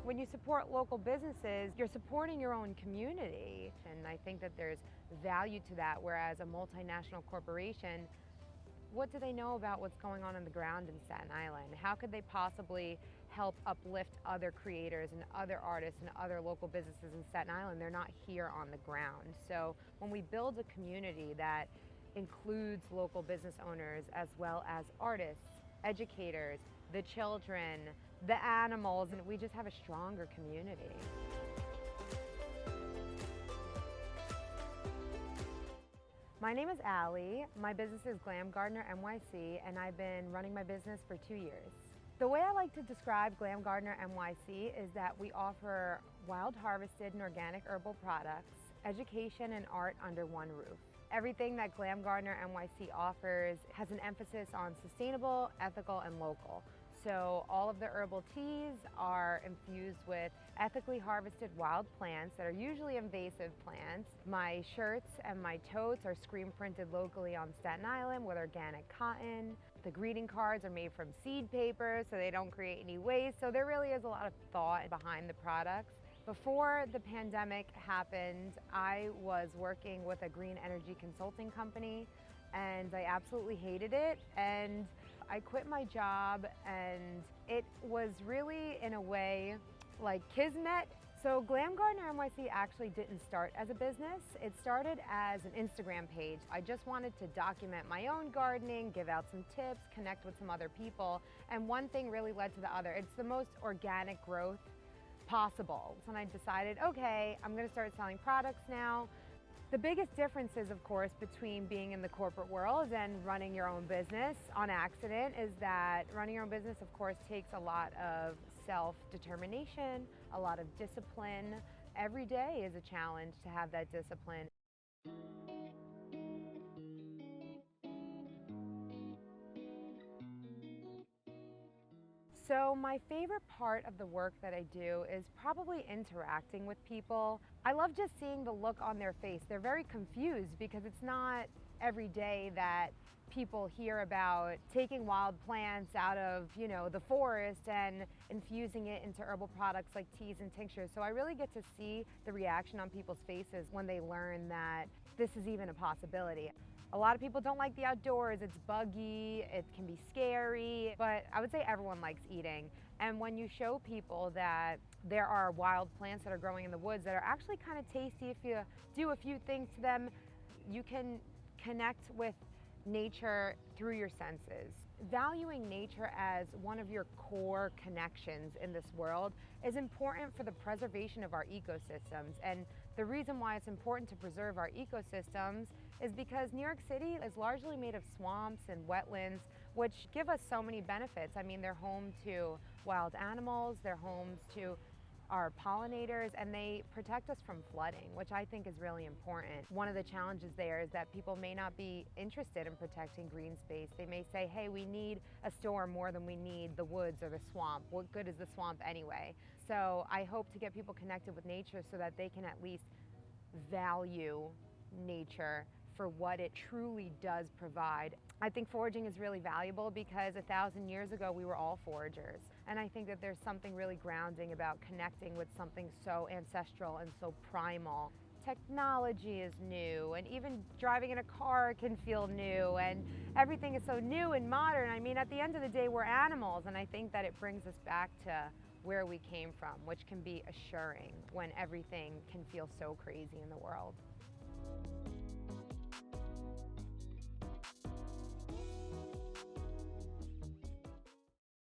When you support local businesses, you're supporting your own community. And I think that there's value to that, whereas a multinational corporation, what do they know about what's going on the ground in Staten Island? How could they possibly help uplift other creators and other artists and other local businesses in Staten Island? They're not here on the ground. So when we build a community that includes local business owners as well as artists, educators, the children, the animals, and we just have a stronger community. My name is Allie. My business is Glam Gardener NYC, and I've been running my business for 2 years. The way I like to describe Glam Gardener NYC is that we offer wild harvested and organic herbal products, education and art under one roof. Everything that Glam Gardener NYC offers has an emphasis on sustainable, ethical, and local. So all of the herbal teas are infused with ethically harvested wild plants that are usually invasive plants. My shirts and my totes are screen printed locally on Staten Island with organic cotton. The greeting cards are made from seed paper so they don't create any waste. So there really is a lot of thought behind the products. Before the pandemic happened, I was working with a green energy consulting company, and I absolutely hated it. And I quit my job, and it was really, in a way, like kismet. So Glam Gardener NYC actually didn't start as a business. It started as an Instagram page. I just wanted to document my own gardening, give out some tips, connect with some other people, and one thing really led to the other. It's the most organic growth possible. So I decided, okay, I'm gonna start selling products now. The biggest differences, of course, between being in the corporate world and running your own business on accident is that running your own business, of course, takes a lot of self-determination, a lot of discipline. Every day is a challenge to have that discipline. So my favorite part of the work that I do is probably interacting with people. I love just seeing the look on their face. They're very confused because it's not every day that people hear about taking wild plants out of, the forest and infusing it into herbal products like teas and tinctures. So I really get to see the reaction on people's faces when they learn that this is even a possibility. A lot of people don't like the outdoors. It's buggy, it can be scary, but I would say everyone likes eating. And when you show people that there are wild plants that are growing in the woods that are actually kind of tasty, if you do a few things to them, you can connect with nature through your senses. Valuing nature as one of your core connections in this world is important for the preservation of our ecosystems. And the reason why it's important to preserve our ecosystems is because New York City is largely made of swamps and wetlands, which give us so many benefits. I mean, they're home to wild animals, they're homes to our pollinators, and they protect us from flooding, which I think is really important. One of the challenges there is that people may not be interested in protecting green space. They may say, hey, we need a storm more than we need the woods or the swamp. What good is the swamp anyway? So I hope to get people connected with nature so that they can at least value nature for what it truly does provide. I think foraging is really valuable because 1,000 years ago we were all foragers. And I think that there's something really grounding about connecting with something so ancestral and so primal. Technology is new, and even driving in a car can feel new, and everything is so new and modern. I mean, at the end of the day, we're animals, and I think that it brings us back to where we came from, which can be assuring when everything can feel so crazy in the world.